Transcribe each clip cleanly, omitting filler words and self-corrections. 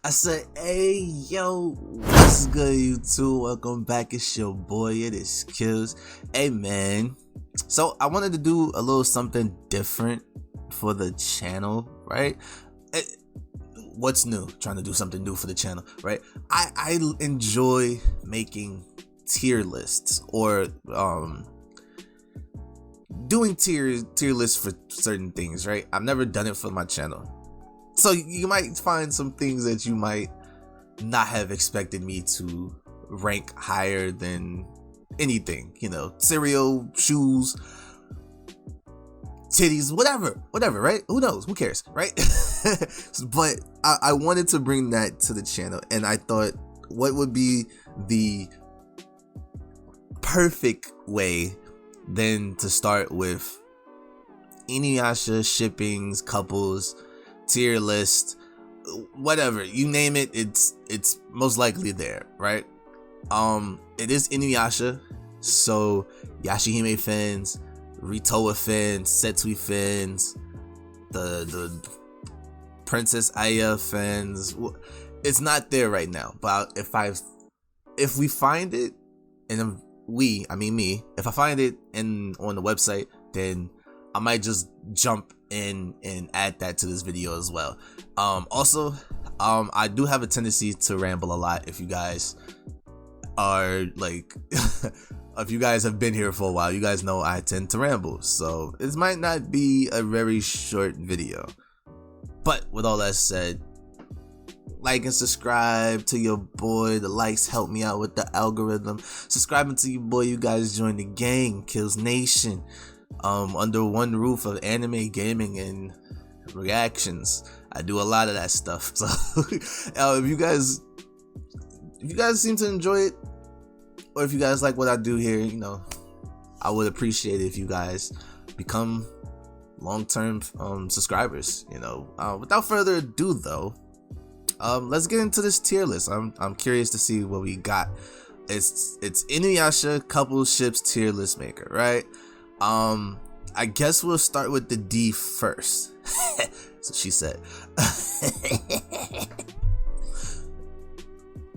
I said, hey, yo, what's good, YouTube? Welcome back. It's your boy, it is Kills. Hey, man. So, I wanted to do a little something different for the channel, right? Eh, What's new? Trying to do something new for the channel, right? I enjoy making tier lists or doing tier lists for certain things, right? I've never done it for my channel. So you might find some things that you might not have expected me to rank higher than anything, you know, cereal, shoes, titties, whatever, right? Who knows? Who cares, right? But I wanted to bring that to the channel, and I thought, what would be the perfect way then to start with Inuyasha shippings, couples, tier list, whatever you name it, it's most likely there, right? It is Inuyasha, so Yashahime fans, Ritoa fans, Setsui fans, the Princess Aya fans, it's not there right now. But if we find it, and I mean me, if I find it on the website, then I might just jump in and add that to this video as well. Also, I do have a tendency to ramble a lot. If you guys are like, if you guys have been here for a while, you guys know I tend to ramble. So this might not be a very short video. But with all that said, like and subscribe to your boy. The likes help me out with the algorithm. Subscribing to your boy, you guys join the gang, Kills Nation. Under one roof of anime, gaming, and reactions. I do a lot of that stuff. So if you guys seem to enjoy it, or if you guys like what I do here, you know, I would appreciate it if you guys become long-term subscribers. You know, without further ado, though, let's get into this tier list. I'm curious to see what we got. It's Inuyasha Couple Ships tier list maker, right? I guess we'll start with the D first. So she said.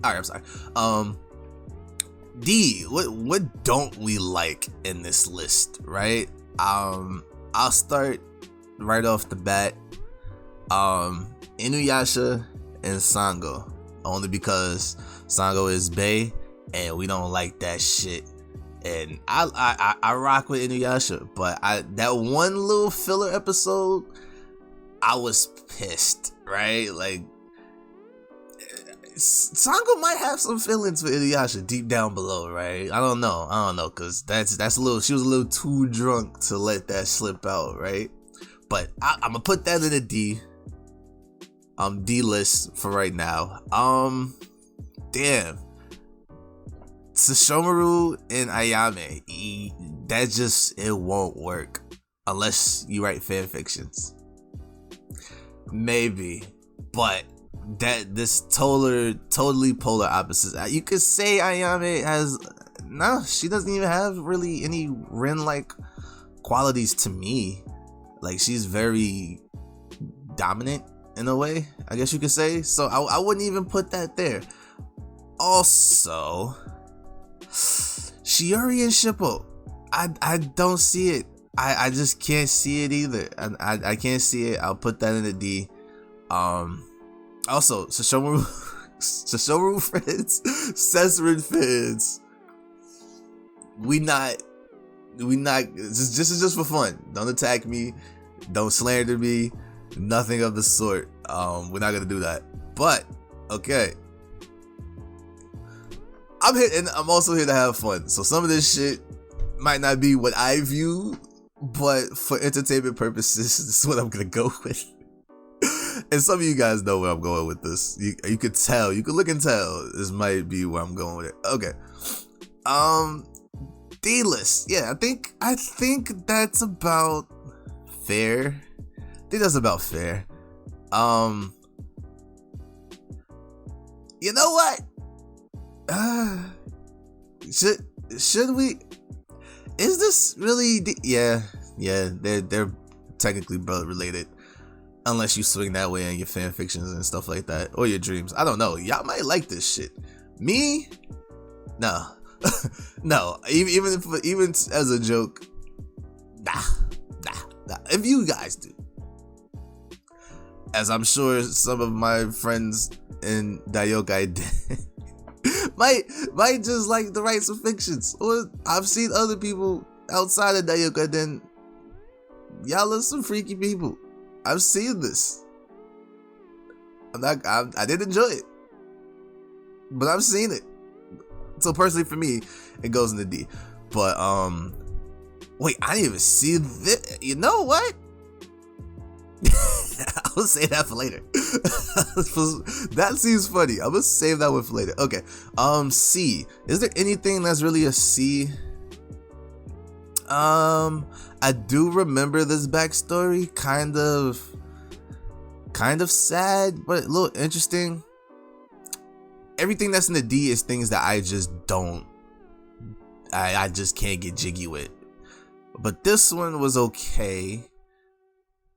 Alright, I'm sorry. D, what don't we like in this list, right? I'll start right off the bat. Inuyasha and Sango, only because Sango is bae and we don't like that shit. And I rock with Inuyasha, but that one little filler episode, I was pissed, right? Like, Sango might have some feelings for Inuyasha deep down below, right? I don't know, cause that's a little. She was a little too drunk to let that slip out, right? But I'm gonna put that in a D. D list for right now. Damn. Sesshomaru and Ayame, that just, it won't work unless you write fan fictions. Maybe, but this totally polar opposites. You could say Ayame has, no, she doesn't even have really any Rin-like qualities to me. Like, she's very dominant in a way, I guess you could say. So I wouldn't even put that there. Also, Shiori and Shippo, I don't see it. I just can't see it either. I can't see it. I'll put that in a D. Also, Sesshomaru fans, Sessurin fans, we not. This is just for fun. Don't attack me. Don't slander me. Nothing of the sort. We're not gonna do that. But okay. I'm here, and I'm also here to have fun. So some of this shit might not be what I view, but for entertainment purposes, this is what I'm gonna go with. And some of you guys know where I'm going with this. You could tell, you could look and tell. This might be where I'm going with it. Okay. D list. Yeah, I think that's about fair. I think that's about fair. You know what? Should we? Is this really? Yeah, they're technically brother related. Unless you swing that way in your fan fictions and stuff like that, or your dreams. I don't know. Y'all might like this shit. Me? No. No. Even as a joke, nah. If you guys do, as I'm sure some of my friends in Daiokai did, might just like the rights of fictions. Or I've seen other people outside of Daiokai, then y'all are some freaky people. I've seen this. I didn't enjoy it, but I've seen it. So personally for me, it goes into D. But wait, I didn't even see this. You know what? I'll save that for later. That seems funny. I'm gonna save that one for later. Okay. C. Is there anything that's really a C? I do remember this backstory, kind of sad, but a little interesting. Everything that's in the D is things that I just don't, I just can't get jiggy with. But this one was okay.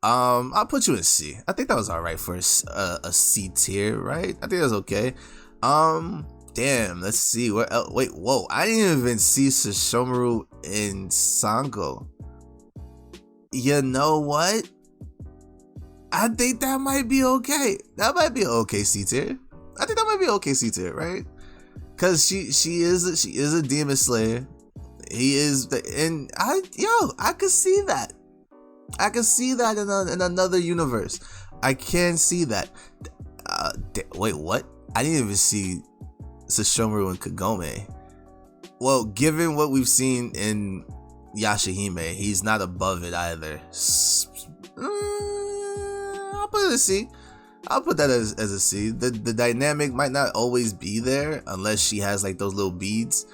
I'll put you in C. I think that was all right for a C tier, right? I think that was okay. Damn, let's see what else. Wait, whoa, I didn't even see Sesshomaru in Sango. You know what? I think that might be okay. That might be an okay C tier. I think that might be an okay C tier, right? Cause she is a demon slayer. He is, and I could see that. I could see that in another universe. I can see that. Wait, what? I didn't even see Sesshomaru and Kagome. Well, given what we've seen in Yashahime, he's not above it either. I'll put it as a C. I'll put that as a C. The dynamic might not always be there unless she has like those little beads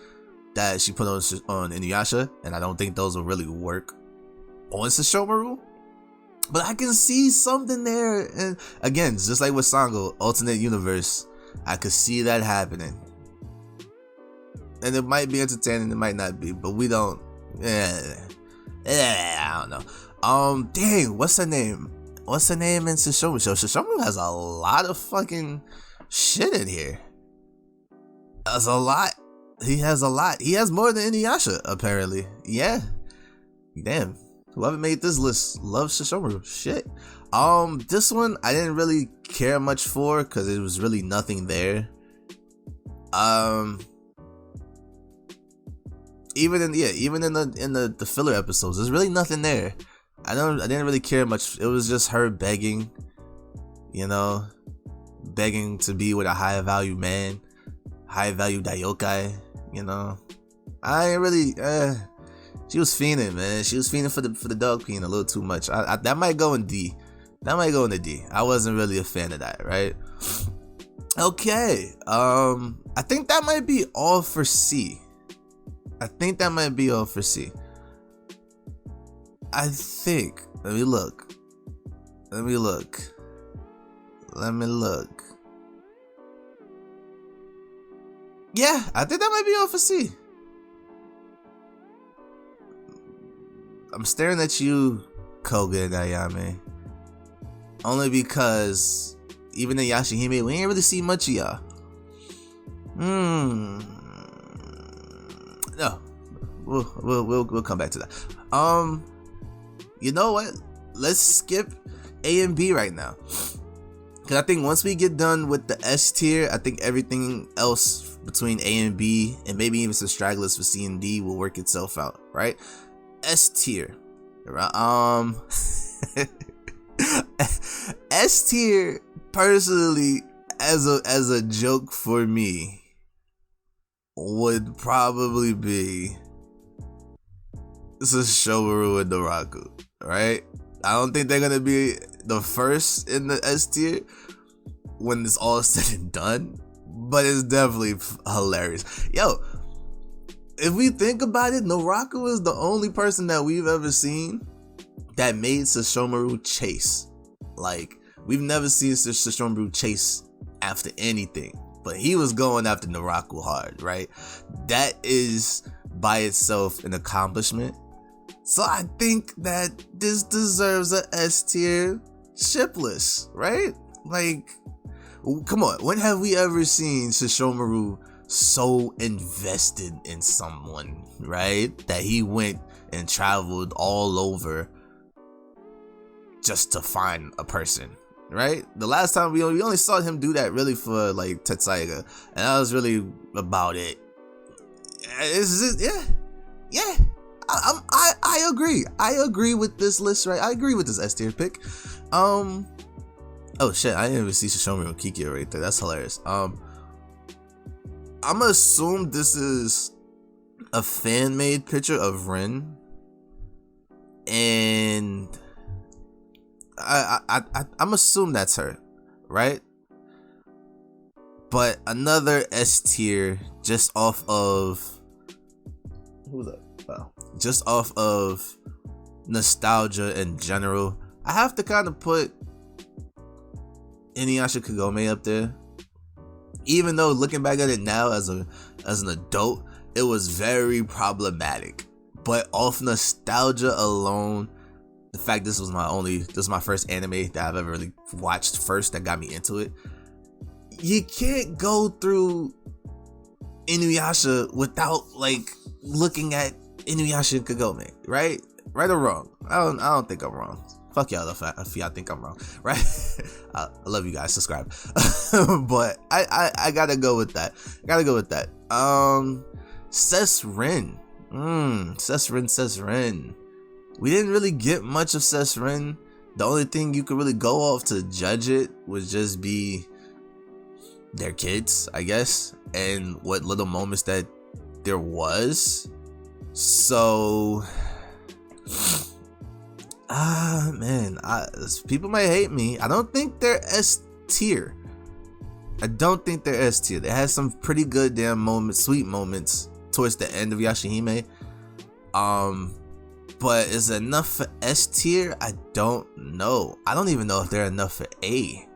that she put on Inuyasha, and I don't think those will really work on Sesshomaru. But I can see something there, and again, just like with Sango, alternate universe, I could see that happening. And it might be entertaining, it might not be, but we don't. I don't know. Dang, what's her name? What's her name in Sesshomaru? Sesshomaru has a lot of fucking shit in here. That's a lot. He has a lot. He has more than Inuyasha, apparently. Yeah. Damn. Whoever made this list loves Sesshomaru. Shit. This one I didn't really care much for because it was really nothing there. Even in the filler episodes, there's really nothing there. I didn't really care much. It was just her begging, begging to be with a high value man, high value Daiokai, I ain't really, she was fiending, man. She was fiending for the dog queen a little too much. That might go in D. That might go in the D. I wasn't really a fan of that, right? Okay, I think that might be all for C. I think. Let me look. Yeah, I think that might be all for C. I'm staring at you, Koga and Ayame. Only because even in Yashahime, we ain't really see much of y'all. No. We'll come back to that. You know what? Let's skip A and B right now. Cause I think once we get done with the S tier, I think everything else between A and B, and maybe even some stragglers for C and D, will work itself out, right? S tier. S tier, personally, as a joke for me, would probably be Sesshomaru and Naraku, right? I don't think they're gonna be the first in the S tier when it's all said and done, but it's definitely hilarious. Yo, if we think about it, Naraku is the only person that we've ever seen that made Sesshomaru chase. Like, we've never seen Sesshomaru chase after anything, but he was going after Naraku hard, right? That is by itself an accomplishment. So I think that this deserves a S tier. shipless, right? Like, come on, when have we ever seen Sesshomaru so invested in someone, right, that he went and traveled all over just to find a person, right? The last time we only saw him do that really for like Tetsaiga, and that was really about it. It's just, yeah. I agree. I agree with this list, right? I agree with this S tier pick. Oh shit, I didn't even see Sesshomaru and Kikyo right there. That's hilarious. I'm gonna assume this is a fan-made picture of Rin, and I'm assuming that's her, right? But another S tier just off of who's that? Wow. Just off of nostalgia in general. I have to kind of put Inuyasha Kagome up there. Even though looking back at it now as an adult, it was very problematic. But off nostalgia alone, the fact this was my first anime that I've ever really watched first that got me into it. You can't go through Inuyasha without like looking at Inuyasha and Kagome, right? Right or wrong? I don't think I'm wrong. Fuck y'all if y'all think I'm wrong, right? I love you guys. Subscribe. But I gotta go with that. Sessrin. Sessrin. We didn't really get much of Sessrin. The only thing you could really go off to judge it would just be their kids, I guess, and what little moments that there was. So man, people might hate me. I don't think they're S tier. They had some pretty good damn moments, sweet moments towards the end of Yashahime. But is it enough for S tier? I don't know. I don't even know if they're enough for A.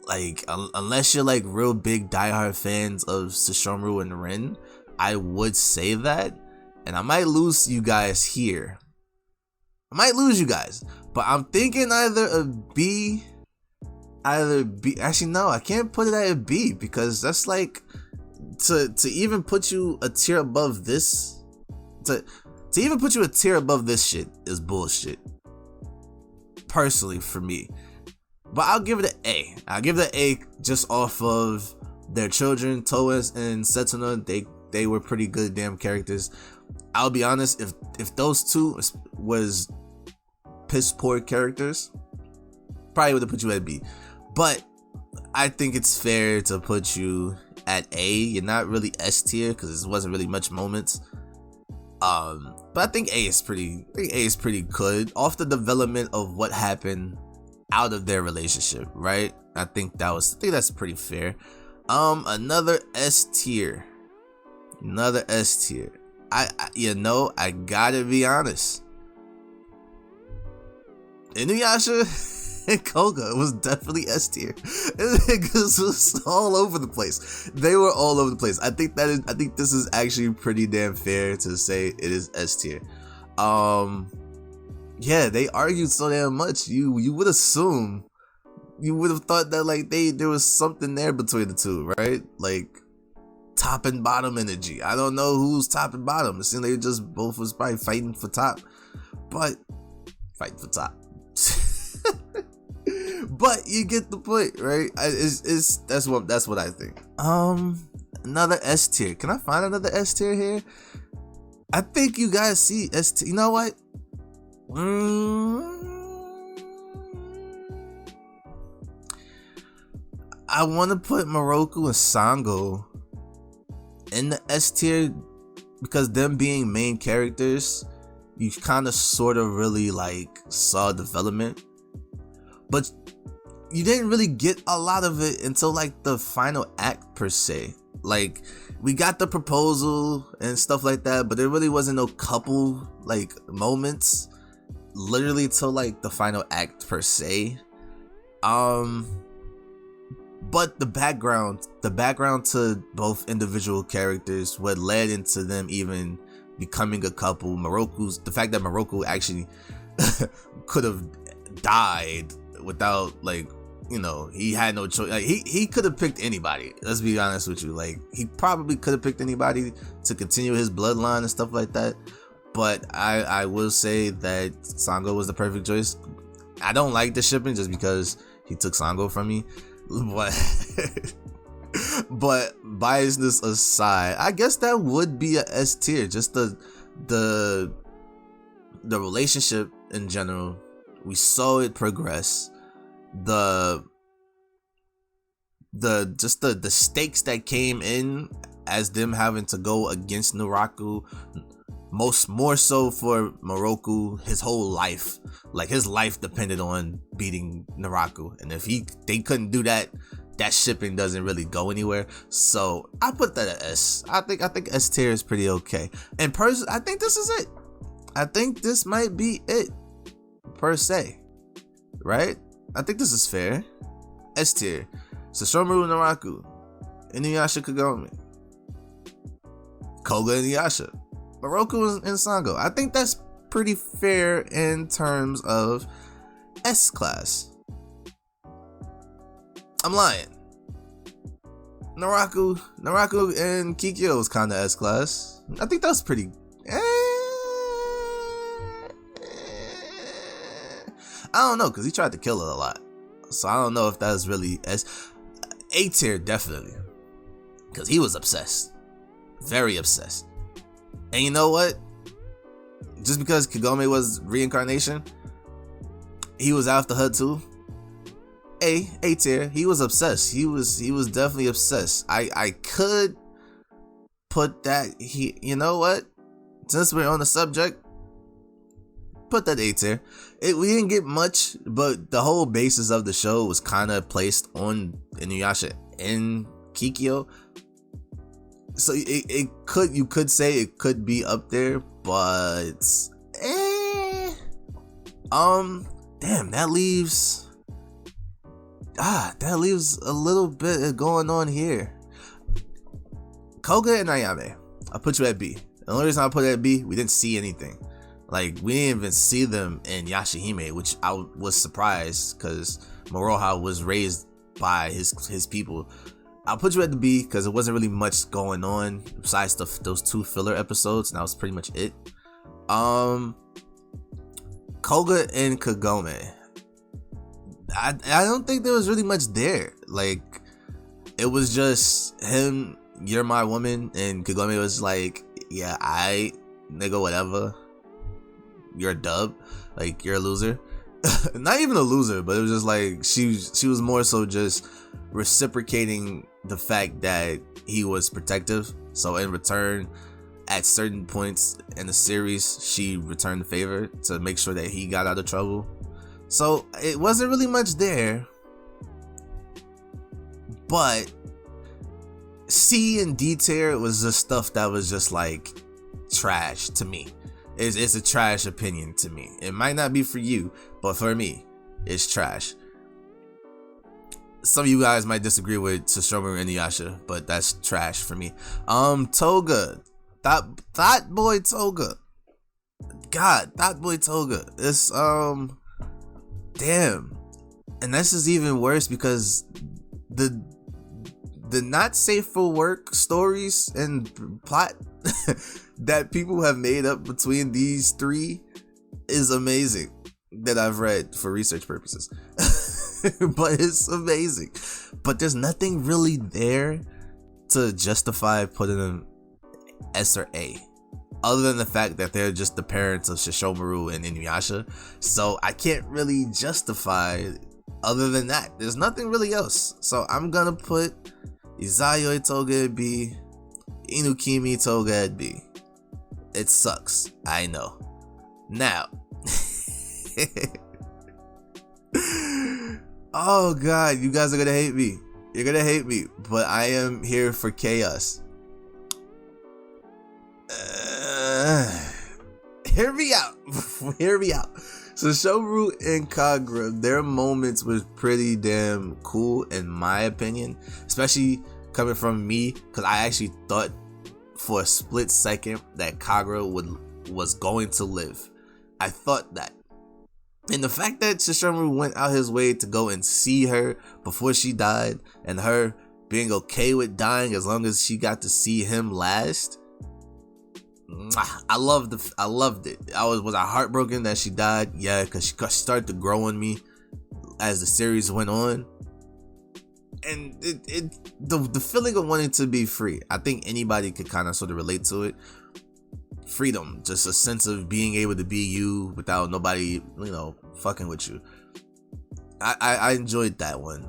Like, unless you're like real big diehard fans of Sesshomaru and Rin, I would say that. And I might lose you guys here. But I'm thinking either a B. Actually, no, I can't put it at a B because that's like to even put you a tier above this. To even put you a tier above this shit is bullshit. Personally, for me. But I'll give it an A. I'll give it an A just off of their children, Toas and Setsuna. They were pretty good damn characters. I'll be honest, if those two was piss poor characters, probably would have put you at B. But I think it's fair to put you at A. You're not really S tier because it wasn't really much moments. But I think A is pretty good off the development of what happened out of their relationship, right? I think that's pretty fair. Another S tier. I gotta be honest. Inuyasha and Koga was definitely S tier. It was all over the place. They were all over the place. I think this is actually pretty damn fair to say it is S tier. Yeah, they argued so damn much. You would assume, you would have thought that like there was something there between the two, right? Like top and bottom energy. I don't know who's top and bottom. It seemed they just both was probably fighting for top. But but you get the point, right? That's what I think. Another S tier. Can I find another S tier here? I think you guys see S tier. You know what? I want to put Moroku and Sango in the S tier because them being main characters, you kind of sort of really like saw development, but you didn't really get a lot of it until like the final act per se. Like we got the proposal and stuff like that, but there really wasn't no couple like moments literally till like the final act per se. But the background to both individual characters, what led into them even becoming a couple, the fact that Moroku actually could have died without like, you know, he had no choice. Like he could have picked anybody. Let's be honest with you. Like he probably could have picked anybody to continue his bloodline and stuff like that. But I will say that Sango was the perfect choice. I don't like the shipping just because he took Sango from me. But biasness aside, I guess that would be a S tier. Just the relationship in general. We saw it progress. The stakes that came in as them having to go against Naraku, more so for Moroku, his whole life, like his life depended on beating Naraku, and if they couldn't do that, that shipping doesn't really go anywhere. So I put that at S. I think S tier is pretty okay. And I think this is it. I think this might be it per se, right? I think this is fair. S tier. Sesshomaru Naraku, Inuyasha Kagome, Koga Inuyasha, Moroku and Sango. I think that's pretty fair in terms of S class. I'm lying. Naraku and Kikyo was kind of S class. I think that's pretty. I don't know, because he tried to kill her a lot. So I don't know if that's really A tier, definitely. Because he was obsessed. Very obsessed. And you know what? Just because Kagome was reincarnation, he was after her too. A tier. He was obsessed. He was definitely obsessed. I could put that. You know what? Since we're on the subject, put that A tier. We didn't get much, but the whole basis of the show was kind of placed on Inuyasha and Kikyo. So you could say it could be up there, but damn, that leaves a little bit going on here. Koga and Ayame, I put you at B. The only reason I put it at B, we didn't see anything. Like, we didn't even see them in Yashahime, which I was surprised because Moroha was raised by his people. I'll put you at the B because it wasn't really much going on besides those 2 filler episodes, and that was pretty much it. Koga and Kagome, I don't think there was really much there. Like, it was just him, you're my woman, and Kagome was like, yeah, nigga, whatever. You're a dub, like you're a loser. Not even a loser, but it was just like she was more so just reciprocating the fact that he was protective. So in return, at certain points in the series, she returned the favor to make sure that he got out of trouble. So it wasn't really much there, but C and D tier was just stuff that was just like trash to me. It's a trash opinion to me. It might not be for you, but for me, it's trash. Some of you guys might disagree with Sesshomaru and Inuyasha, but that's trash for me. Toga, Thought Boy Toga. God, Thought Boy Toga. It's damn, and this is even worse because the not safe for work stories and plot that people have made up between these 3 is amazing, that I've read for research purposes. But it's amazing, but there's nothing really there to justify putting them S or A, other than the fact that they're just the parents of Sesshomaru and Inuyasha. So I can't really justify other than that. There's nothing really else. So I'm gonna put Izayoi Toga at B, Inukimi Toga at B. It sucks, I know. Now, oh god, you guys are gonna hate me. You're gonna hate me, but I am here for chaos. Hear me out. Hear me out. So Shoru and Kagura, their moments was pretty damn cool in my opinion, especially coming from me, because I actually thought for a split second that Kagura was going to live. I thought that. And the fact that Sesshomaru went out his way to go and see her before she died, and her being okay with dying as long as she got to see him last. I loved it. Was I heartbroken that she died? Yeah, because she started to grow on me as the series went on. And the feeling of wanting to be free, I think anybody could kind of sort of relate to it. Freedom, just a sense of being able to be you without nobody, fucking with you. I enjoyed that one.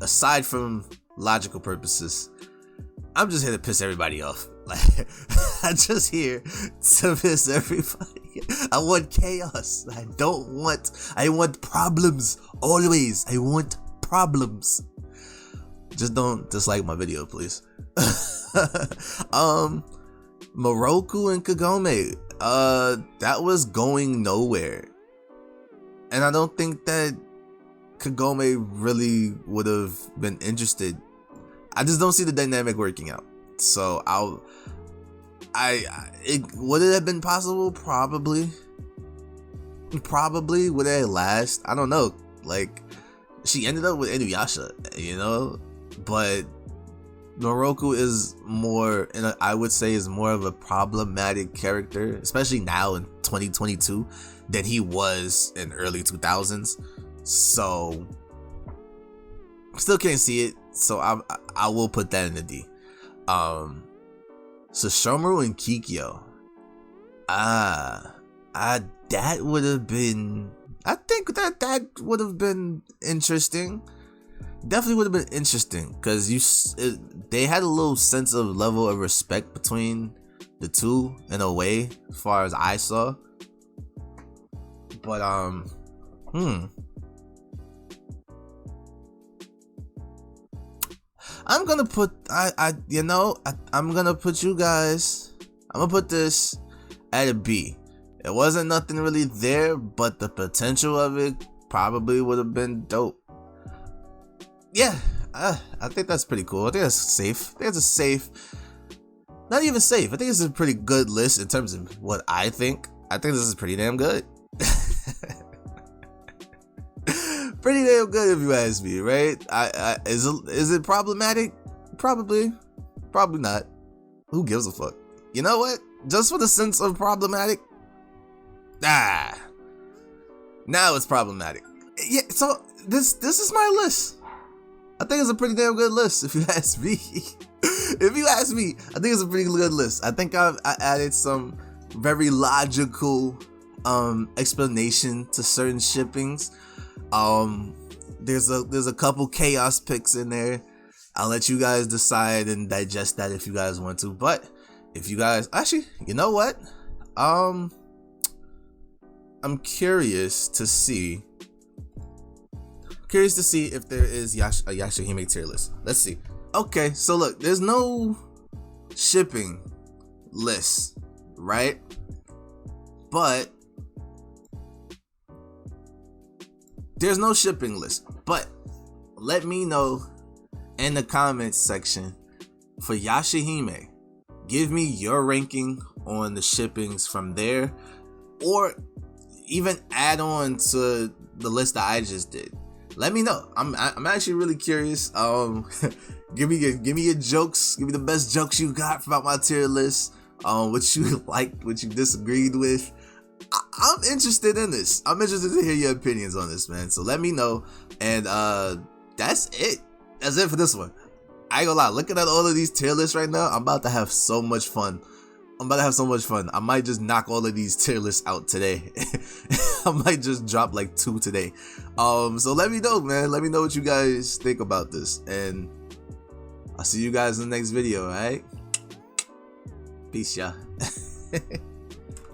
Aside from logical purposes, I'm just here to piss everybody off. Like, I'm just here to piss everybody. I want chaos. I want problems. Always. I want problems. Just don't dislike my video, please. Moroku and Kagome, that was going nowhere. And I don't think that Kagome really would have been interested. I just don't see the dynamic working out. So would it have been possible? Probably. Would it last? I don't know. Like, she ended up with Inuyasha, but Moroku is more, I would say, is more of a problematic character, especially now in 2022, than he was in early 2000s. So, still can't see it. So I will put that in the D. Sesshomaru and Kikyo. That would have been. I think that would have been interesting. Definitely would have been interesting because they had a little sense of level of respect between the two in a way, as far as I saw. But I'm gonna put I'm gonna put you guys. I'm gonna put this at a B. It wasn't nothing really there, but the potential of it probably would have been dope. Yeah, I think that's pretty cool. I think that's safe. I think it's a safe, not even safe. I think it's a pretty good list in terms of what I think. I think this is pretty damn good. Pretty damn good if you ask me, right? Is it problematic? Probably not. Who gives a fuck? You know what? Just for the sense of problematic. Now it's problematic. Yeah. So this is my list. I think it's a pretty damn good list, if you ask me. If you ask me, I think it's a pretty good list. I think I added some very logical explanation to certain shippings. There's a couple chaos picks in there. I'll let you guys decide and digest that if you guys want to. But if you guys actually, you know what? I'm curious to see if there is a Yashahime tier list. Let's see. Okay, so look, there's no shipping list, right? But there's no shipping list. But let me know in the comments section for Yashahime. Give me your ranking on the shippings from there, or even add on to the list that I just did. Let me know. I'm actually really curious. Give me your jokes. Give me the best jokes you got about my tier list. What you liked, what you disagreed with. I'm interested in this. I'm interested to hear your opinions on this, man. So let me know. And that's it. That's it for this one. I ain't gonna lie. Looking at all of these tier lists right now, I'm about to have so much fun. I might just knock all of these tier lists out today. I might just drop like 2 today. So let me know, man. Let me know what you guys think about this. And I'll see you guys in the next video, alright? Peace, y'all.